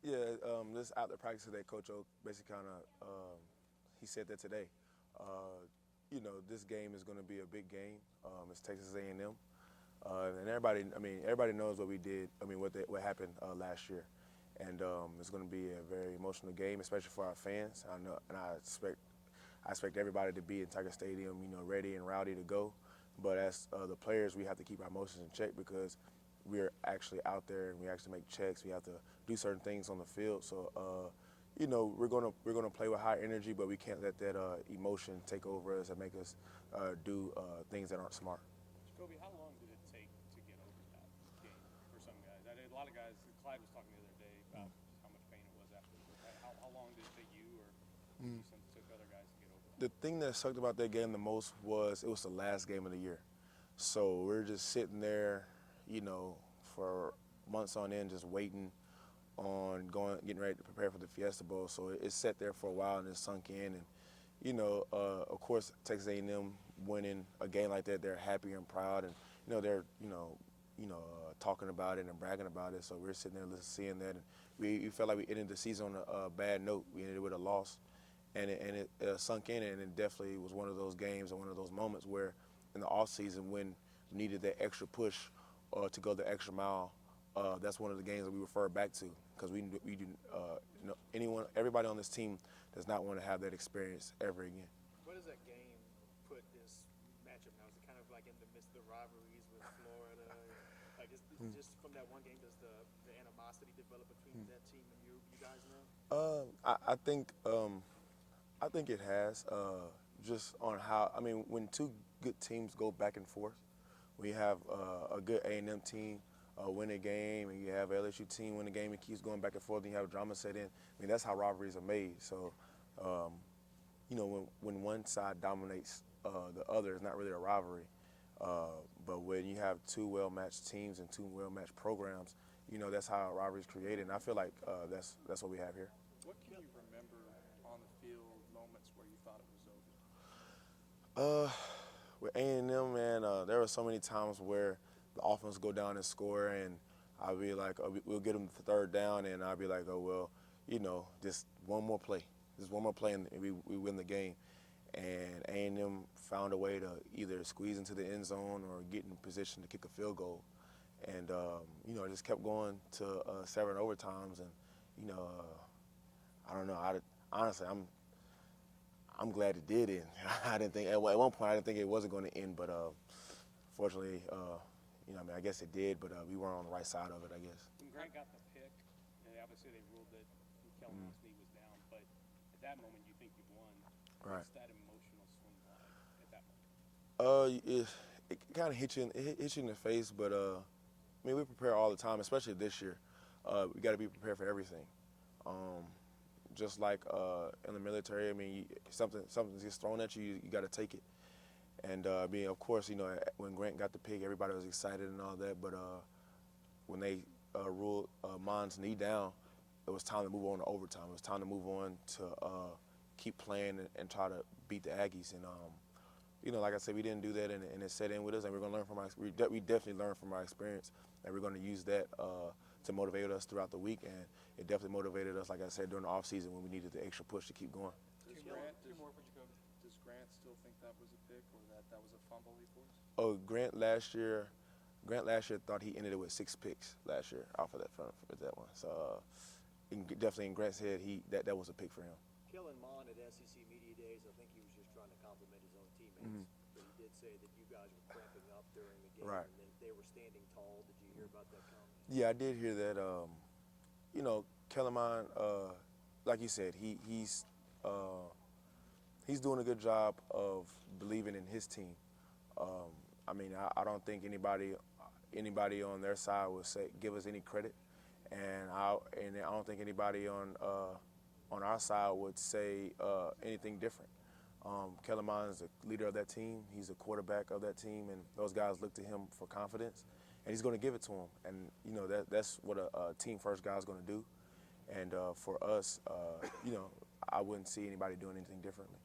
Yeah, this after practice today, Coach Oak basically kind of he said that today. This game is going to be a big game. It's Texas A&M, and everybody knows what we did. What happened last year, and it's going to be a very emotional game, especially for our fans. I know, and I expect everybody to be in Tiger Stadium, ready and rowdy to go. But as the players, we have to keep our emotions in check because we're actually out there and we actually make checks. We have to do certain things on the field. So, we're gonna play with high energy, but we can't let that emotion take over us and make us do things that aren't smart. Jacoby, how long did it take to get over that game for some guys? I did, a lot of guys. Clyde was talking the other day about how much pain it was afterwards. How long did it take you, or you took other guys to get over that? The thing that sucked about that game the most was it was the last game of the year. So we're just sitting there, for months on end, just waiting on getting ready to prepare for the Fiesta Bowl. So it sat there for a while and it sunk in. And of course, Texas A&M winning a game like that, they're happy and proud, and they're talking about it and bragging about it. So we're sitting there seeing that, and we felt like we ended the season on a bad note. We ended with a loss, and it sunk in, and it definitely was one of those games and one of those moments where in the off season when we needed that extra push to go the extra mile. That's one of the games that we refer back to because we do everybody on this team does not want to have that experience ever again. What does that game put this matchup now? Is it kind of like in the midst of the rivalries with Florida? Like, just from that one game, does the animosity develop between that team and you guys now? I think it has. Just on how when two good teams go back and forth, we have a good A&M team win a game, and you have LSU team win a game and keeps going back and forth, and you have drama set in. That's how rivalries are made. So, when one side dominates the other, it's not really a rivalry. But when you have two well-matched teams and two well-matched programs, that's how a rivalry is created. And I feel like that's what we have here. What can you remember on the field moments where you thought it was over? With A&M, man, there were so many times where the offense go down and score, and I'll be like, we'll get them the third down, and I'll be like, oh, well, just one more play. Just one more play, and we win the game. And A&M found a way to either squeeze into the end zone or get in position to kick a field goal. And, it just kept going to 7 overtimes, and, I don't know. Honestly, I'm glad it did end. I didn't think at one point I didn't think it wasn't going to end, but fortunately, I guess it did. But we weren't on the right side of it, I guess. When Grant got the pick, and obviously they ruled that Kellen's knee was down, but at that moment you think you've won. Right. What's that emotional swing like at that moment? It kind of hit you in the face, but we prepare all the time, especially this year. We got to be prepared for everything. Just like in the military, something gets thrown at you, you got to take it. And of course, when Grant got the pick, everybody was excited and all that. But when they ruled Mon's knee down, it was time to move on to overtime. It was time to move on to keep playing and try to beat the Aggies. And like I said, we didn't do that, and it set in with us. And we're going to learn from we definitely learned from our experience, and we're going to use that to motivate us throughout the week. And it definitely motivated us, like I said, during the offseason when we needed the extra push to keep going. Does Grant still think that was a pick or that was a fumble he forced? Oh, Grant last year thought he ended it with 6 picks last year off of that one. So definitely in Grant's head, that was a pick for him. Kellen Mond at SEC Media Days, I think he was just trying to compliment his own teammates, but he did say that you guys were cramping up during the game, Right. and then they were standing tall. Did you hear about that comment? Yeah, I did hear that. Kellen Mond, like you said, he's doing a good job of believing in his team. I don't think anybody on their side would give us any credit, and I don't think anybody on our side would say anything different. Kellen Mond is the leader of that team. He's the quarterback of that team, and those guys look to him for confidence, and he's going to give it to them. And that's what a team first guy is going to do. And for us, I wouldn't see anybody doing anything differently.